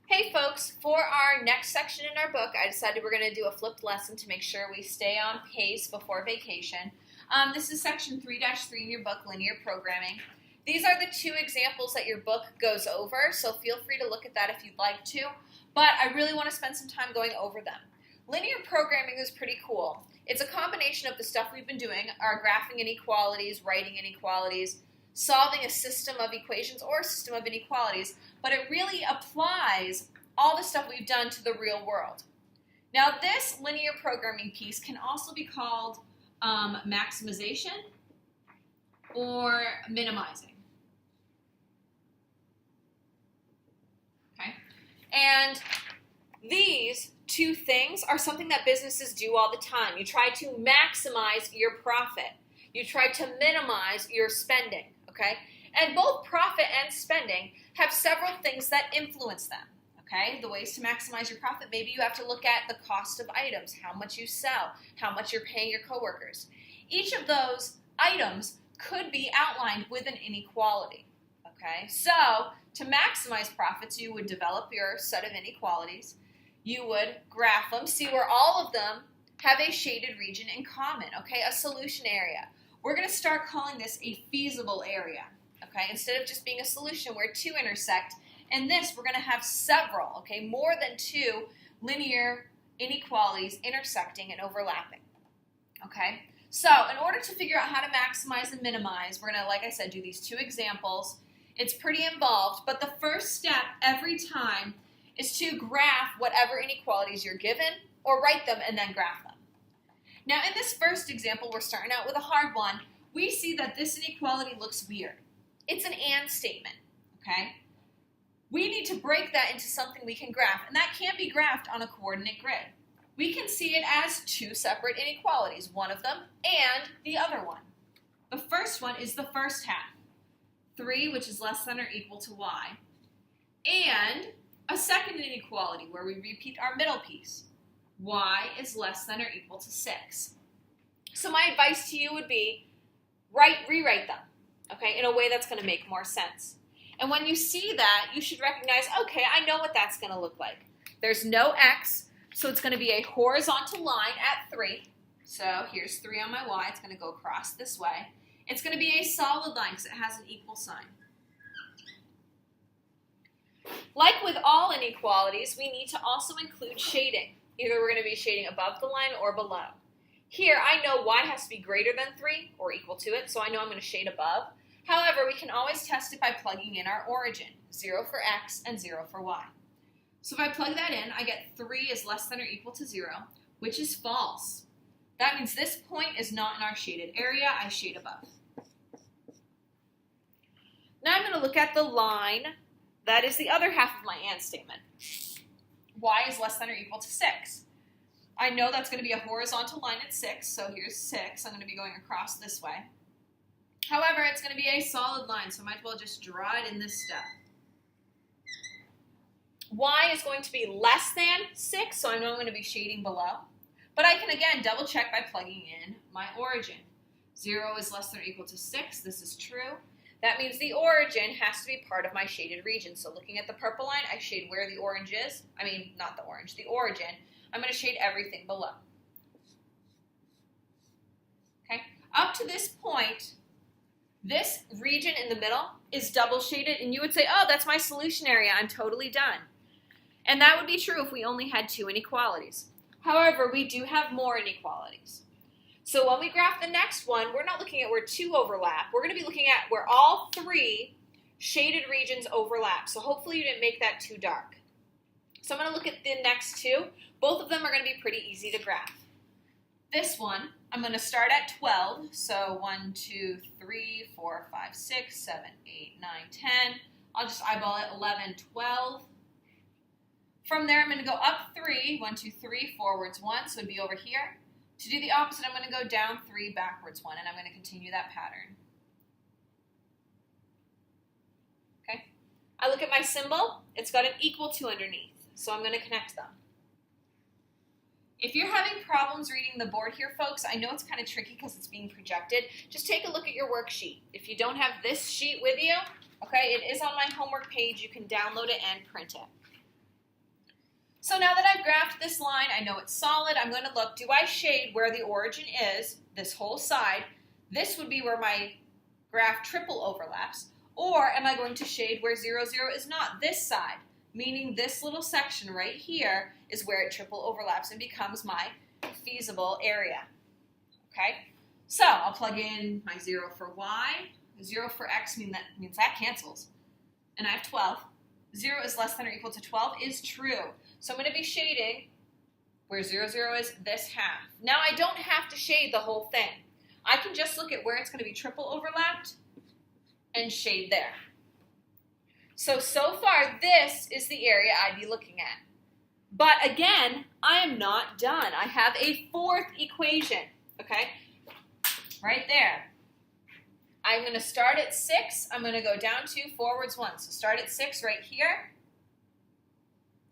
Hey folks, for our next section in our book, I decided we're going to do a flipped lesson to make sure we stay on pace before vacation. This is section 3-3 in your book, Linear Programming. These are the two examples that your book goes over, so feel free to look at that if you'd like to, but I really want to spend some time going over them. Linear programming is pretty cool. It's a combination of the stuff we've been doing, our graphing inequalities, writing inequalities, solving a system of equations or a system of inequalities, but it really applies all the stuff we've done to the real world. Now, this linear programming piece can also be called maximization or minimizing. Okay? And these two things are something that businesses do all the time. You try to maximize your profit. You try to minimize your spending. Okay? And both profit and spending have several things that influence them. Okay? The ways to maximize your profit, maybe you have to look at the cost of items, how much you sell, how much you're paying your coworkers. Each of those items could be outlined with an inequality. Okay? So, to maximize profits, you would develop your set of inequalities. You would graph them, see where all of them have a shaded region in common. Okay? A solution area. We're going to start calling this a feasible area, okay? Instead of just being a solution where two intersect. In this, we're going to have several, okay? More than two linear inequalities intersecting and overlapping, okay? So in order to figure out how to maximize and minimize, we're going to, like I said, do these two examples. It's pretty involved, but the first step every time is to graph whatever inequalities you're given or write them and then graph them. Now, in this first example, we're starting out with a hard one. We see that this inequality looks weird. It's an and statement, okay? We need to break that into something we can graph, and that can't be graphed on a coordinate grid. We can see it as two separate inequalities, one of them and the other one. The first one is the first half, 3, which is less than or equal to y, and a second inequality where we repeat our middle piece. Y is less than or equal to 6. So my advice to you would be rewrite them, okay, in a way that's going to make more sense. And when you see that, you should recognize, okay, I know what that's going to look like. There's no x, so it's going to be a horizontal line at 3. So here's 3 on my y. It's going to go across this way. It's going to be a solid line because it has an equal sign. Like with all inequalities, we need to also include shading. Either we're going to be shading above the line or below. Here, I know y has to be greater than 3 or equal to it, so I know I'm going to shade above. However, we can always test it by plugging in our origin, 0 for x and 0 for y. So if I plug that in, I get 3 is less than or equal to 0, which is false. That means this point is not in our shaded area. I shade above. Now I'm going to look at the line that is the other half of my and statement. Y is less than or equal to 6. I know that's going to be a horizontal line at 6, so here's 6. I'm going to be going across this way. However, it's going to be a solid line, so I might as well just draw it in this step. Y is going to be less than 6, so I know I'm going to be shading below. But I can, again, double check by plugging in my origin. 0 is less than or equal to 6. This is true. That means the origin has to be part of my shaded region. So looking at the purple line, I shade where the orange is. I mean, not the orange, the origin. I'm going to shade everything below. Okay? Up to this point, this region in the middle is double shaded, and you would say, oh, that's my solution area. I'm totally done. And that would be true if we only had two inequalities. However, we do have more inequalities. So when we graph the next one, we're not looking at where 2 overlap. We're going to be looking at where all 3 shaded regions overlap. So hopefully you didn't make that too dark. So I'm going to look at the next 2. Both of them are going to be pretty easy to graph. This one, I'm going to start at 12. So 1, 2, 3, 4, 5, 6, 7, 8, 9, 10. I'll just eyeball it, 11, 12. From there, I'm going to go up 3, 1, 2, 3, forwards 1, so it'd be over here. To do the opposite, I'm going to go down 3, backwards 1, and I'm going to continue that pattern. Okay? I look at my symbol. It's got an equal to underneath, so I'm going to connect them. If you're having problems reading the board here, folks, I know it's kind of tricky because it's being projected. Just take a look at your worksheet. If you don't have this sheet with you, okay, it is on my homework page. You can download it and print it. So now that I've graphed this line, I know it's solid. I'm going to look, do I shade where the origin is, this whole side? This would be where my graph triple overlaps. Or am I going to shade where 0, 0 is not, this side? Meaning this little section right here is where it triple overlaps and becomes my feasible area. Okay? So I'll plug in my 0 for y. 0 for x means that cancels. And I have 12. 0 is less than or equal to 12 is true. So I'm going to be shading where 0, 0 is this half. Now I don't have to shade the whole thing. I can just look at where it's going to be triple overlapped and shade there. So far this is the area I'd be looking at. But again, I am not done. I have a fourth equation, okay? Right there. I'm going to start at 6. I'm going to go down 2, forwards 1. So start at 6 right here.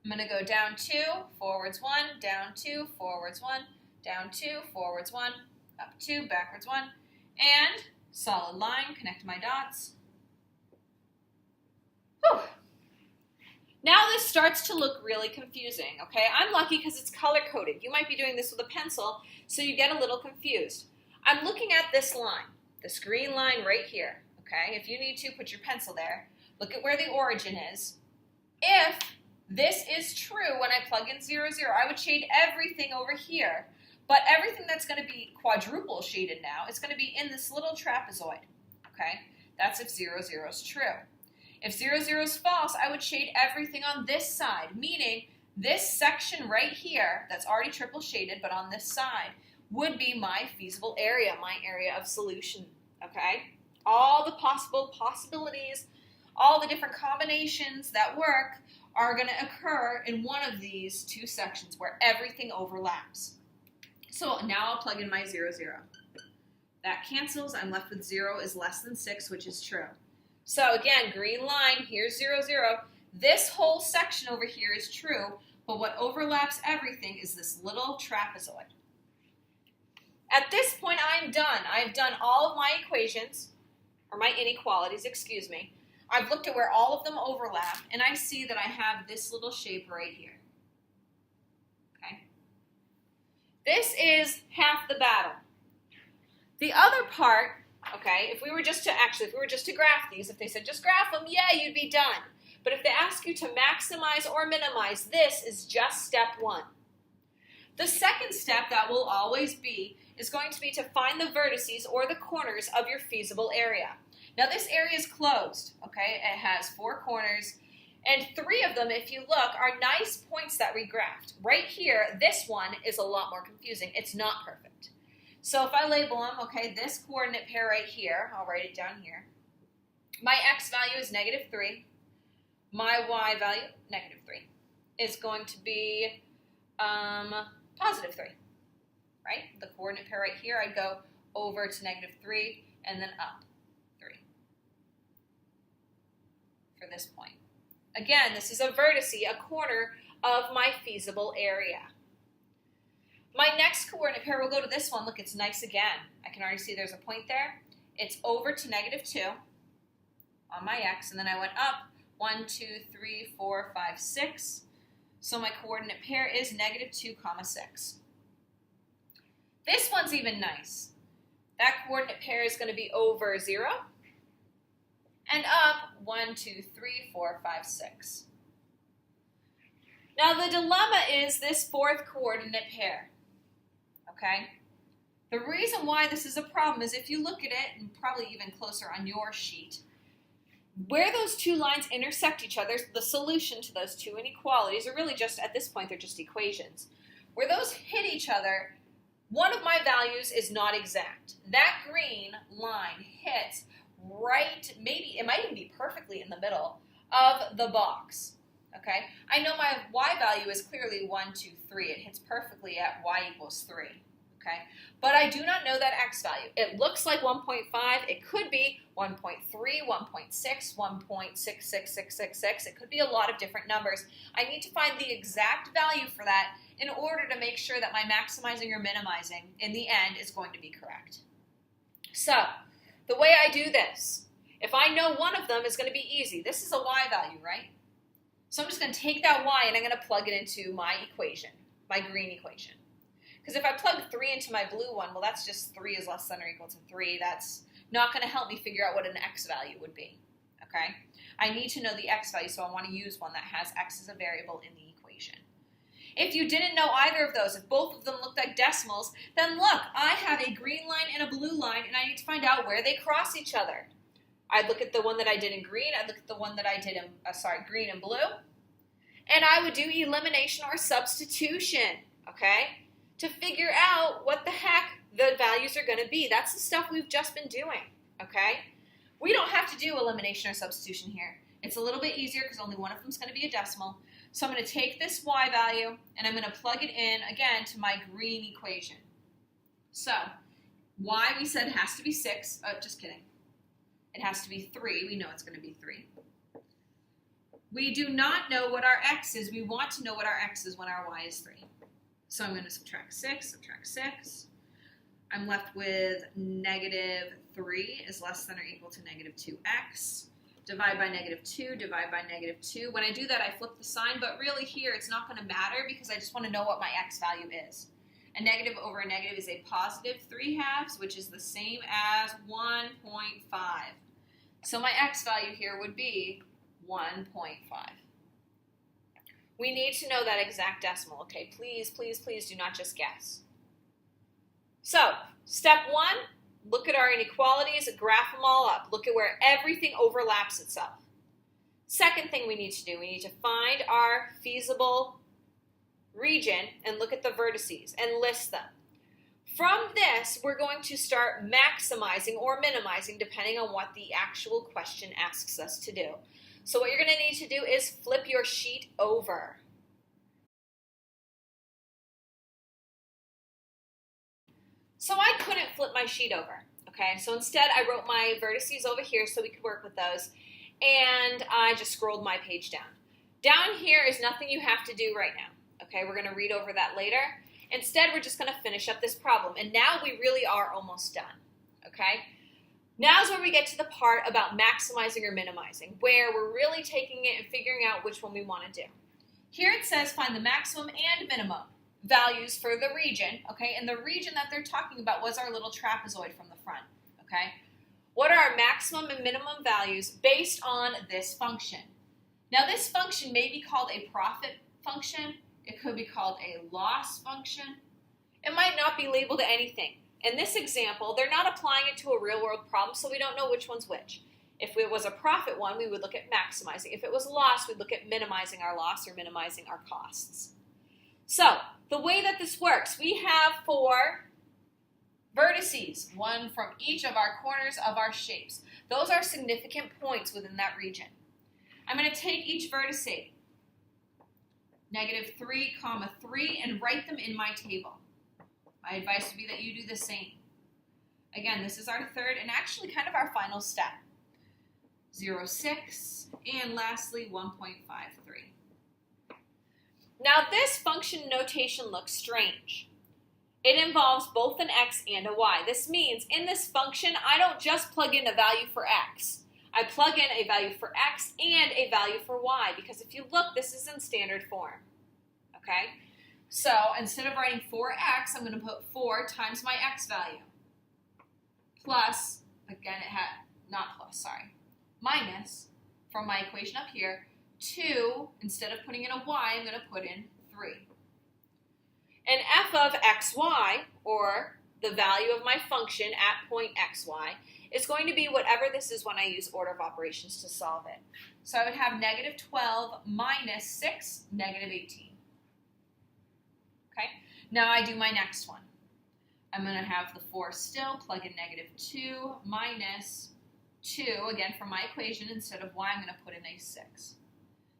I'm going to go down 2, forwards 1, down 2, forwards 1, down 2, forwards 1, up 2, backwards 1, and solid line, connect my dots. Whew. Now this starts to look really confusing, okay? I'm lucky because it's color-coded. You might be doing this with a pencil, so you get a little confused. I'm looking at this line, this green line right here, okay? If you need to, put your pencil there. Look at where the origin is. If this is true, when I plug in 0, 0, I would shade everything over here. But everything that's going to be quadruple shaded now is going to be in this little trapezoid, okay? That's if 0, 0 is true. If 0, 0 is false, I would shade everything on this side, meaning this section right here that's already triple shaded, but on this side, would be my feasible area, my area of solution, okay? All the possibilities, all the different combinations that work are going to occur in one of these two sections where everything overlaps. So now I'll plug in my 0, 0. That cancels. I'm left with 0 is less than 6, which is true. So again, green line, here's 0, 0. This whole section over here is true, but what overlaps everything is this little trapezoid. At this point, I'm done. I've done all of my equations, or my inequalities, excuse me. I've looked at where all of them overlap, and I see that I have this little shape right here. Okay? This is half the battle. The other part, okay, if we were just to graph these, if they said just graph them, yeah, you'd be done. But if they ask you to maximize or minimize, this is just step 1. The second step that will always be is going to be to find the vertices or the corners of your feasible area. Now this area is closed, okay? It has 4 corners, and 3 of them, if you look, are nice points that we graphed. Right here, this one is a lot more confusing. It's not perfect. So if I label them, okay, this coordinate pair right here, I'll write it down here. My x value is -3. My y value, -3, is going to be +3, right? The coordinate pair right here, I'd go over to -3 and then up 3 for this point. Again, this is a vertice, a corner of my feasible area. My next coordinate pair will go to this one. Look, it's nice again. I can already see there's a point there. It's over to -2 on my x, and then I went up 1, 2, 3, 4, 5, 6. So my coordinate pair is -2, 6. This one's even nice. That coordinate pair is going to be over 0 and up 1, 2, 3, 4, 5, 6. Now the dilemma is this 4th coordinate pair. Okay? The reason why this is a problem is if you look at it, and probably even closer on your sheet, where those 2 lines intersect each other, the solution to those 2 inequalities are really just, at this point, they're just equations. Where those hit each other, one of my values is not exact. That green line hits right, maybe, it might even be perfectly in the middle of the box. Okay? I know my y value is clearly 1, 2, 3. It hits perfectly at y equals 3. Okay? But I do not know that x value. It looks like 1.5. It could be 1.3, 1.6, 1.66666. It could be a lot of different numbers. I need to find the exact value for that in order to make sure that my maximizing or minimizing in the end is going to be correct. So, the way I do this, if I know one of them is going to be easy. This is a y value, right? So I'm just going to take that y and I'm going to plug it into my equation, my green equation. Because if I plug 3 into my blue one, well, that's just 3 is less than or equal to 3. That's not going to help me figure out what an x value would be, okay? I need to know the x value, so I want to use one that has x as a variable in the equation. If you didn't know either of those, if both of them looked like decimals, then look, I have a green line and a blue line, and I need to find out where they cross each other. I'd look at the one that I did in green, I'd look at the one that I did in, green and blue, and I would do elimination or substitution, okay, to figure out what the heck the values are going to be. That's the stuff we've just been doing, okay? We don't have to do elimination or substitution here. It's a little bit easier because only one of them is going to be a decimal. So I'm going to take this y value and I'm going to plug it in, again, to my green equation. So y, we said, has to be 6. Just kidding. It has to be 3. We know it's going to be 3. We do not know what our x is. We want to know what our x is when our y is 3. So I'm going to subtract 6. I'm left with negative 3 is less than or equal to negative 2x. Divide by negative 2, divide by negative 2. When I do that, I flip the sign, but really here it's not going to matter because I just want to know what my x value is. A negative over a negative is a positive 3/2, which is the same as 1.5. So my x value here would be 1.5. We need to know that exact decimal, okay? Please, please, please do not just guess. So, step 1, look at our inequalities, graph them all up. Look at where everything overlaps itself. Second thing we need to do, we need to find our feasible region and look at the vertices and list them. From this, we're going to start maximizing or minimizing depending on what the actual question asks us to do. So what you're going to need to do is flip your sheet over. So I couldn't flip my sheet over, okay? So instead I wrote my vertices over here so we could work with those, and I just scrolled my page down. Down here is nothing you have to do right now, okay? We're going to read over that later. Instead, we're just going to finish up this problem, and now we really are almost done, okay? Now's where we get to the part about maximizing or minimizing, where we're really taking it and figuring out which one we want to do. Here it says find the maximum and minimum values for the region, okay? And the region that they're talking about was our little trapezoid from the front, okay? What are our maximum and minimum values based on this function? Now, this function may be called a profit function. It could be called a loss function. It might not be labeled anything. In this example, they're not applying it to a real-world problem, so we don't know which one's which. If it was a profit one, we would look at maximizing. If it was loss, we'd look at minimizing our loss or minimizing our costs. So, the way that this works, we have 4 vertices, one from each of our corners of our shapes. Those are significant points within that region. I'm going to take each vertice, negative 3, 3, and write them in my table. My advice would be that you do the same. Again, this is our third and actually kind of our final step. 0, 6, and lastly 1.53. Now this function notation looks strange. It involves both an x and a y. This means in this function, I don't just plug in a value for x. I plug in a value for x and a value for y, because if you look, this is in standard form. Okay? So instead of writing 4x, I'm going to put 4 times my x value. Plus, again, minus, from my equation up here, 2, instead of putting in a y, I'm going to put in 3. And f of xy, or the value of my function at point xy, is going to be whatever this is when I use order of operations to solve it. So I would have negative 12 minus 6, negative 18. Okay, now I do my next one. I'm going to have the 4 still, plug in negative 2 minus 2, again from my equation, instead of y, I'm going to put in a 6.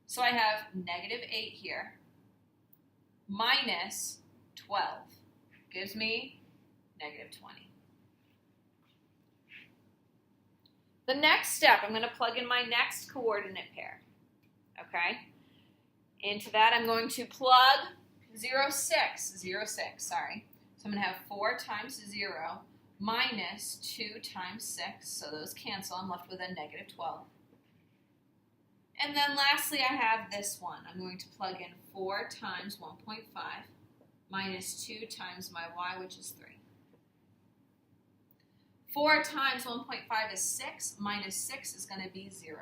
So I have negative 8 here, minus 12, gives me negative 20. The next step, I'm going to plug in my next coordinate pair, okay? Into that, I'm going to plug 0, 6, sorry. So I'm going to have 4 times 0 minus 2 times 6, so those cancel. I'm left with a negative 12. And then lastly, I have this one. I'm going to plug in 4 times 1.5 minus 2 times my y, which is 3. 4 times 1.5 is 6, minus 6 is going to be 0.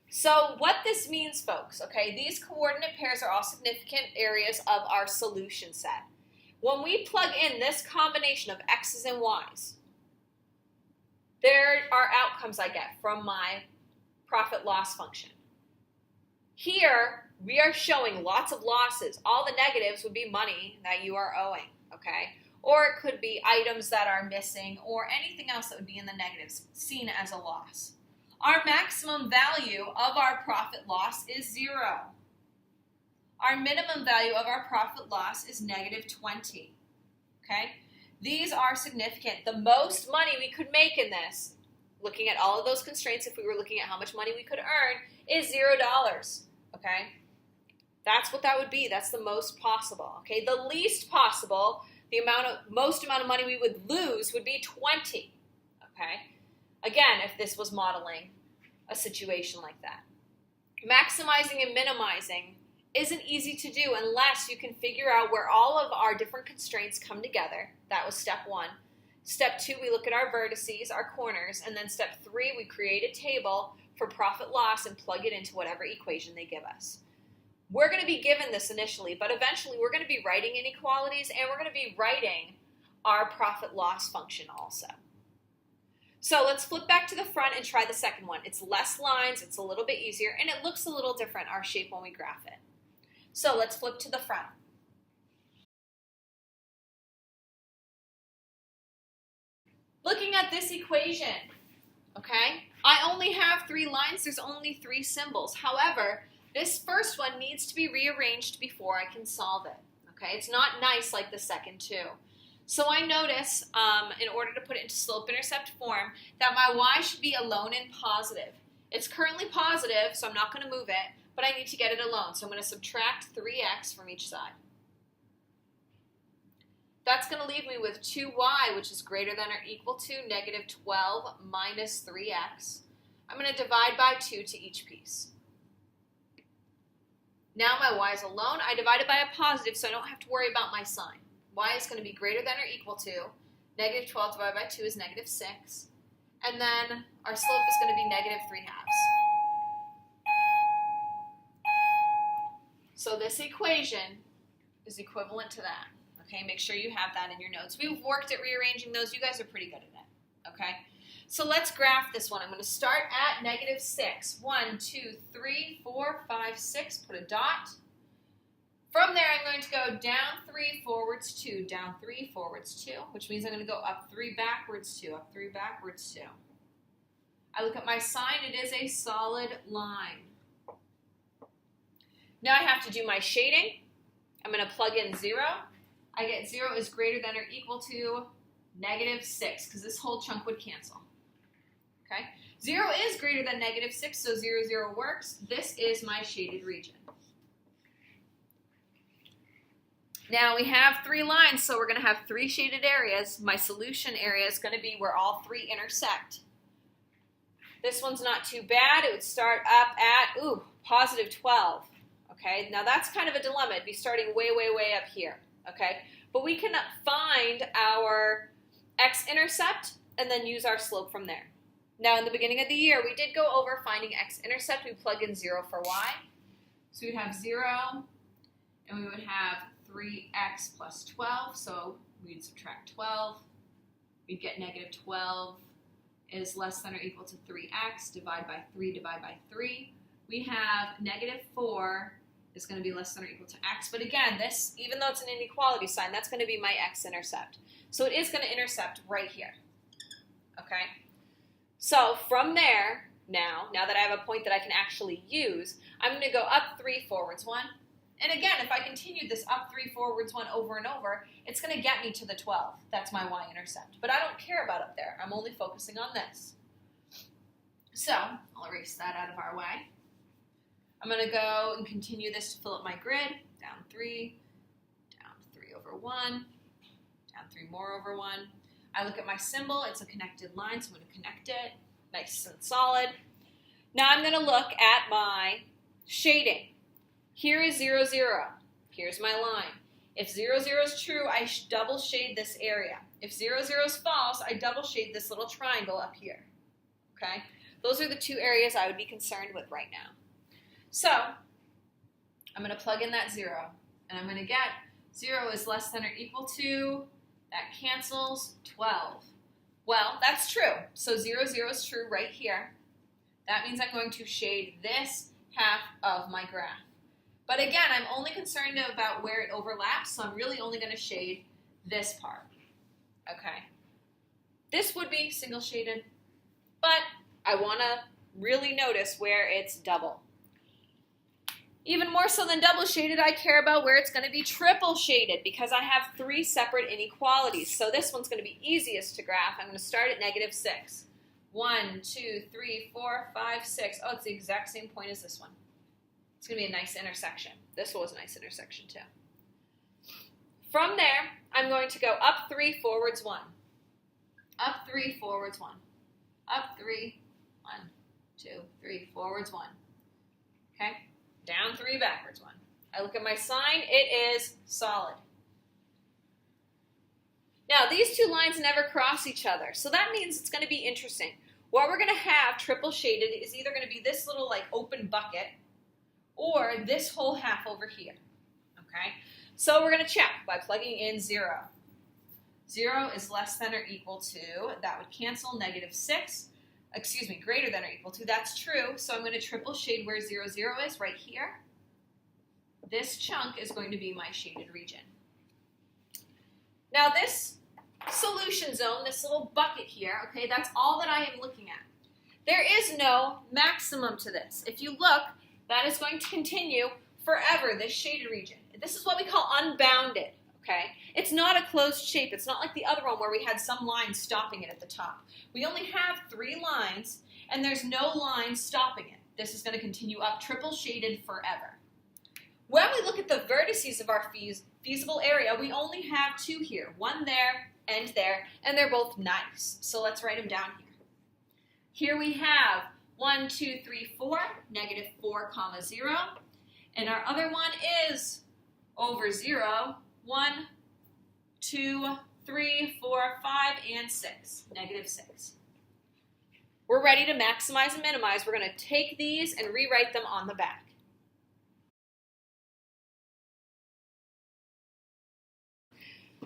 So what this means, folks, okay, these coordinate pairs are all significant areas of our solution set. When we plug in this combination of x's and y's, there are outcomes I get from my profit-loss function. Here, we are showing lots of losses. All the negatives would be money that you are owing, okay? Or it could be items that are missing or anything else that would be in the negatives, seen as a loss. Our maximum value of our profit loss is 0. Our minimum value of our profit loss is negative 20, okay? These are significant. The most money we could make in this, looking at all of those constraints, if we were looking at how much money we could earn, is $0, okay? That's what that would be. That's the most possible, okay? The least possible, most amount of money we would lose would be 20, okay? Again, if this was modeling a situation like that. Maximizing and minimizing isn't easy to do unless you can figure out where all of our different constraints come together. That was step 1. Step 2, we look at our vertices, our corners, and then step 3, we create a table for profit loss and plug it into whatever equation they give us. We're going to be given this initially, but eventually we're going to be writing inequalities and we're going to be writing our profit loss function also. So let's flip back to the front and try the second one. It's less lines, it's a little bit easier, and it looks a little different, our shape, when we graph it. So let's flip to the front. Looking at this equation, okay, I only have 3 lines, there's only 3 symbols. However, this first one needs to be rearranged before I can solve it, okay? It's not nice like the second 2. So I notice, in order to put it into slope-intercept form, that my y should be alone and positive. It's currently positive, so I'm not going to move it, but I need to get it alone. So I'm going to subtract 3x from each side. That's going to leave me with 2y, which is greater than or equal to negative 12 minus 3x. I'm going to divide by 2 to each piece. Now my y is alone. I divide it by a positive, so I don't have to worry about my sign. Y is going to be greater than or equal to negative 12 divided by 2 is negative 6. And then our slope is going to be negative 3/2. So this equation is equivalent to that. Okay, make sure you have that in your notes. We've worked at rearranging those. You guys are pretty good at it. Okay, so let's graph this one. I'm going to start at negative 6. 1, 2, 3, 4, 5, 6. Put a dot. From there, I'm going to go down 3, forwards 2, down 3, forwards 2, which means I'm going to go up 3, backwards 2, up 3, backwards 2. I look at my sign. It is a solid line. Now I have to do my shading. I'm going to plug in 0. I get 0 is greater than or equal to negative 6, because this whole chunk would cancel. Okay? 0 is greater than negative 6, so 0, 0 works. This is my shaded region. Now we have 3 lines, so we're going to have 3 shaded areas. My solution area is going to be where all 3 intersect. This one's not too bad. It would start up at, positive 12. Okay, now that's kind of a dilemma. It'd be starting way, way, way up here. Okay, but we can find our x-intercept and then use our slope from there. Now in the beginning of the year, we did go over finding x-intercept. We plug in 0 for y. So we'd have 0, and we would have 3x plus 12, so we'd subtract 12. We'd get negative 12 is less than or equal to 3x, divide by 3, divide by 3. We have negative 4 is going to be less than or equal to x, but again, this, even though it's an inequality sign, that's going to be my x-intercept. So it is going to intercept right here, okay? So from there, now that I have a point that I can actually use, I'm going to go up 3, forwards 1. And again, if I continue this up 3, forwards 1 over and over, it's going to get me to the 12. That's my y-intercept. But I don't care about up there. I'm only focusing on this. So I'll erase that out of our way. I'm going to go and continue this to fill up my grid. Down 3 over 1, down 3 more over 1. I look at my symbol. It's a connected line, so I'm going to connect it. Nice and solid. Now I'm going to look at my shading. Here is 0, 0. Here's my line. If 0, 0 is true, I double shade this area. If 0, 0 is false, I double shade this little triangle up here. Okay? Those are the two areas I would be concerned with right now. So I'm going to plug in that 0, and I'm going to get 0 is less than or equal to, that cancels, 12. Well, that's true. So 0, 0 is true right here. That means I'm going to shade this half of my graph. But again, I'm only concerned about where it overlaps, so I'm really only going to shade this part. Okay. This would be single shaded, but I want to really notice where it's double. Even more so than double shaded, I care about where it's going to be triple shaded because I have 3 separate inequalities. So this one's going to be easiest to graph. I'm going to start at -6. 1, 2, 3, 4, 5, 6. Oh, it's the exact same point as this one. It's going to be a nice intersection. This one was a nice intersection too. From there, I'm going to go up 3, forwards 1. Up 3, forwards 1. Up 3, 1, 2, 3, forwards 1. Okay? Down 3, backwards 1. I look at my sign, it is solid. Now, these two lines never cross each other, so that means it's going to be interesting. What we're going to have triple shaded is either going to be this little like open bucket or this whole half over here. Okay? So we're going to check by plugging in 0. 0 is less than or equal to, that would cancel, -6. Excuse me, greater than or equal to, that's true. So I'm going to triple shade where 0, 0 is, right here. This chunk is going to be my shaded region. Now this solution zone, this little bucket here, okay, that's all that I am looking at. There is no maximum to this. If you look, that is going to continue forever, this shaded region. This is what we call unbounded, okay? It's not a closed shape. It's not like the other one where we had some lines stopping it at the top. We only have 3 lines, and there's no line stopping it. This is going to continue up, triple shaded forever. When we look at the vertices of our feasible area, we only have 2 here, one there and they're both nice. So let's write them down here. Here we have 1, 2, 3, 4, -4, 0. And our other one is over 0, 1, 2, 3, 4, 5, and 6, -6. We're ready to maximize and minimize. We're going to take these and rewrite them on the back.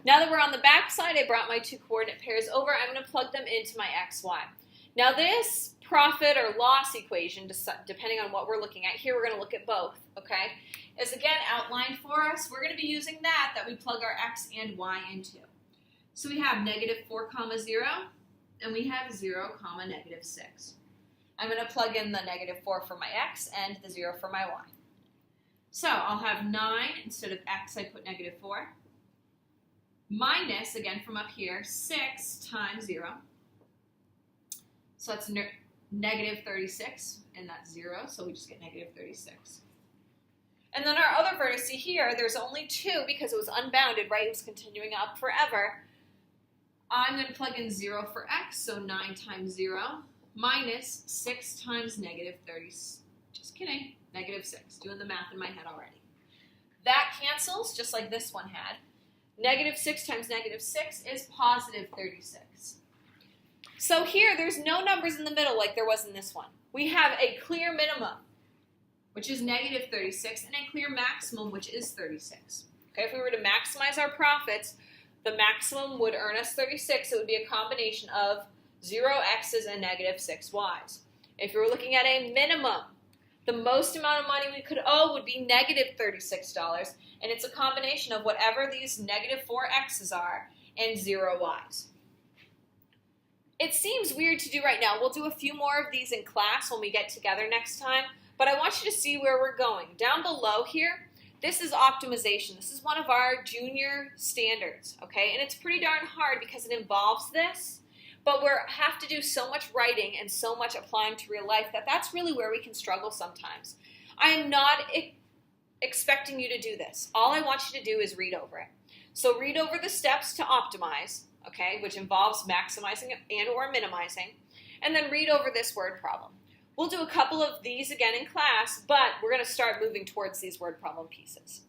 Now that we're on the back side, I brought my 2 coordinate pairs over. I'm going to plug them into my x, y. Now this profit or loss equation, depending on what we're looking at, here we're going to look at both, okay, is again outlined for us. We're going to be using that we plug our x and y into. So we have -4, 0, and we have 0, -6. I'm going to plug in the -4 for my x and the 0 for my y. So I'll have 9, instead of x I put -4, minus, again from up here, 6 times 0. So that's -36, and that's 0, so we just get -36. And then our other vertex here, there's only 2 because it was unbounded, right? It was continuing up forever. I'm going to plug in 0 for x, so 9 times 0, minus 6 times -30. Just kidding, -6. Doing the math in my head already. That cancels, just like this one had. -6 times -6 is +36. So here, there's no numbers in the middle like there was in this one. We have a clear minimum, which is -36, and a clear maximum, which is 36. Okay, if we were to maximize our profits, the maximum would earn us 36. It would be a combination of 0 x's and -6 y's. If we were looking at a minimum, the most amount of money we could owe would be -$36, and it's a combination of whatever these -4 x's are and 0 y's. It seems weird to do right now. We'll do a few more of these in class when we get together next time, but I want you to see where we're going. Down below here, this is optimization. This is one of our junior standards, okay? And it's pretty darn hard because it involves this, but we have to do so much writing and so much applying to real life that's really where we can struggle sometimes. I am not expecting you to do this. All I want you to do is read over it. So read over the steps to optimize, okay, which involves maximizing and or minimizing, and then read over this word problem. We'll do a couple of these again in class, but we're going to start moving towards these word problem pieces.